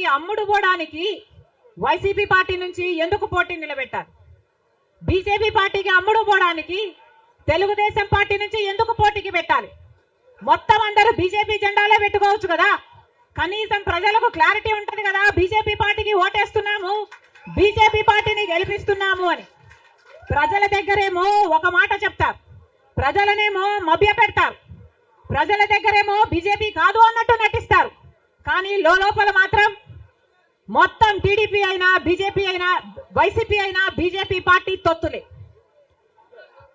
పార్టీకి అమ్ముడు పోవడానికి వైసీపీ పార్టీ నుంచి ఎందుకు పోటీ నిలబెట్టారు? బీజేపీ పార్టీకి అమ్ముడు పోవడానికి తెలుగుదేశం పార్టీ నుంచి ఎందుకు పోటీకి పెట్టాలి? మొత్తం అందరూ బీజేపీ జెండాలే పెట్టుకోవచ్చు కదా. కనీసం ప్రజలకు క్లారిటీ ఉంటది కదా, బీజేపీ పార్టీకి ఓటేస్తున్నాము, బీజేపీ పార్టీని గెలిపిస్తున్నాము అని. ప్రజల దగ్గరేమో ఒక మాట చెప్తారు, ప్రజలనేమో మభ్య పెడతారు, ప్రజల దగ్గరేమో బీజేపీ కాదు అన్నట్టు నటిస్తారు. కానీ లోపల మాత్రం మొత్తం టీడీపీ అయినా బీజేపీ అయినా వైసీపీ అయినా బీజేపీ పార్టీ తొత్తులే.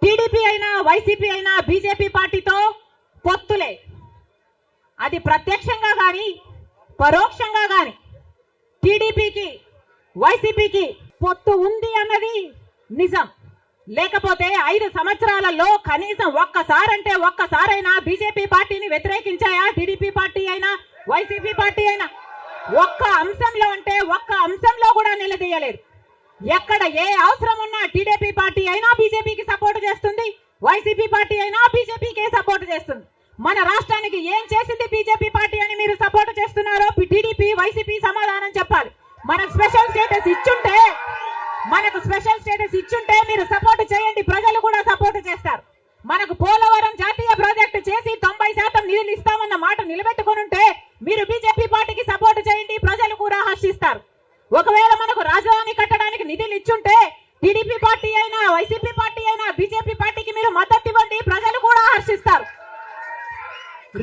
టీడీపీ అయినా వైసీపీ అయినా బీజేపీ పార్టీతో పొత్తులే. అది ప్రత్యక్షంగా గాని పరోక్షంగా గాని టీడీపీకి వైసీపీకి పొత్తు ఉంది అన్నది నిజం. లేకపోతే 5 సంవత్సరాలలో కనీసం ఒక్కసారైనా బీజేపీ పార్టీని వ్యతిరేకించాయా? టీడీపీ పార్టీ అయినా వైసీపీ పార్టీ అయినా ఒక్క అంశంలో కూడా నిలదీయలేదు. ఎక్కడ ఏ అవసరం ఉన్నా టీడీపీ పార్టీ అయినా బీజేపీకి సపోర్ట్ చేస్తుంది, వైసీపీ పార్టీ అయినా బీజేపీకే సపోర్ట్ చేస్తుంది. మన రాష్ట్రానికి ఏం చేసింది బీజేపీ పార్టీ అని మీరు సపోర్ట్ చేస్తున్నారో టీడీపీ వైసీపీ సమాధానం చెప్పాలి. మనకు స్పెషల్ స్టేటస్ ఇచ్చుంటే మీరు సపోర్ట్ చేయండి, ప్రజలు కూడా సపోర్ట్ చేస్తారు. మనకు పోలవరం జాతీయ ప్రాజెక్టు చేసి 90% నిధులు ఇస్తామన్న మాట నిలబెట్టుకుని ఉంటే మీరు బీజేపీ పార్టీకి సపోర్ట్ చేయండి, ప్రజలు కూడా హర్షిస్తారు. ఒకవేళ మనకు రాజధాని కట్టడానికి నిధులు ఇచ్చుంటే టీడీపీ పార్టీ అయినా వైసీపీ పార్టీ అయినా బీజేపీ పార్టీకి మీరు మద్దతు ఇవ్వండి, ప్రజలు కూడా హర్షిస్తారు.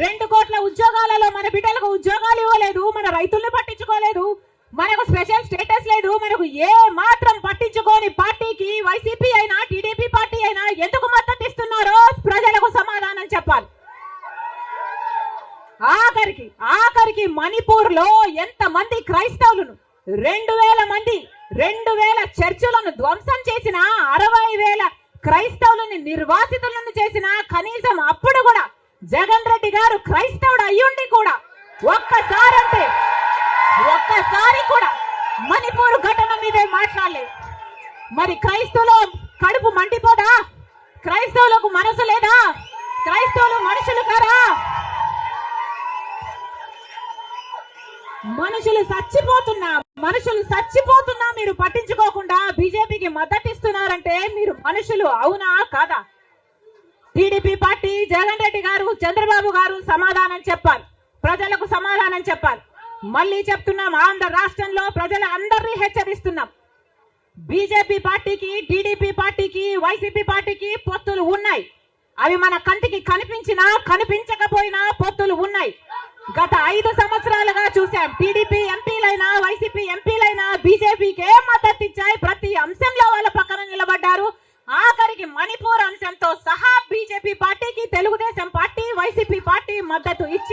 2 కోట్ల ఉద్యోగాలలో మన బిడ్డలకు ఉద్యోగాలు ఇవ్వలేదు, మన రైతుల్ని పట్టించుకోలేదు, మనకు స్పెషల్ స్టేటస్ లేదు, మనకు ఏ మాత్రం పట్టించుకోని పార్టీకి వైసీపీ అయినా టీడీపీ పార్టీ అయినా ఎందుకు మద్దతు ఇస్తున్నారో ప్రజలకు సమాధానం చెప్పాలి. ఆఖరికి మణిపూర్ లో ఎంతమంది క్రైస్తవులను 2,000 చర్చిలను ధ్వంసం చేసిన, 60,000 క్రైస్తవులని నిర్వాసితులను చేసిన, కనీసం అప్పుడు కూడా జగన్ రెడ్డి గారు క్రైస్తవుడు అయ్యుండి కూడా ఒక్కసారి కూడా మణిపూర్ ఘటన మీదే మాట్లాడలేదు. మరి క్రైస్తవులు కడుపు మండిపోదా? క్రైస్తవులకు మనసు లేదా? క్రైస్తవులు మనుషులు కారా? మనుషులు చచ్చిపోతున్నా మీరు పట్టించుకోకుండా బీజేపీకి మద్దతు ఇస్తున్నారంటే మీరు మనుషులు అవునా కాదా? టీడీపీ పార్టీ జగన్ రెడ్డి గారు చంద్రబాబు గారు సమాధానం చెప్పాలి, ప్రజలకు సమాధానం చెప్పాలి. మళ్ళీ చెప్తున్నాం, ఆంధ్ర రాష్ట్రంలో ప్రజల అందరినీ హెచ్చరిస్తున్నాం, బీజేపీ పార్టీకి టీడీపీ పార్టీకి వైసీపీ పార్టీకి పొత్తులు ఉన్నాయి. అవి మన కంటికి కనిపించినా కనిపించకపోయినా పొత్తులు ఉన్నాయి. గత 5 సంవత్సరాలుగా చూసాం, టీడీపీ ఎంపీలైనా వైసీపీ ఎంపీలైనా బీజేపీకే మద్దతు ఇచ్చాయి, ప్రతి అంశంలో వాళ్ళ పక్కన నిలబడ్డారు. ఆఖరికి మణిపూర్ అంశంతో సహా బీజేపీ పార్టీకి తెలుగుదేశం పార్టీ వైసీపీ పార్టీ మద్దతు ఇచ్చారు.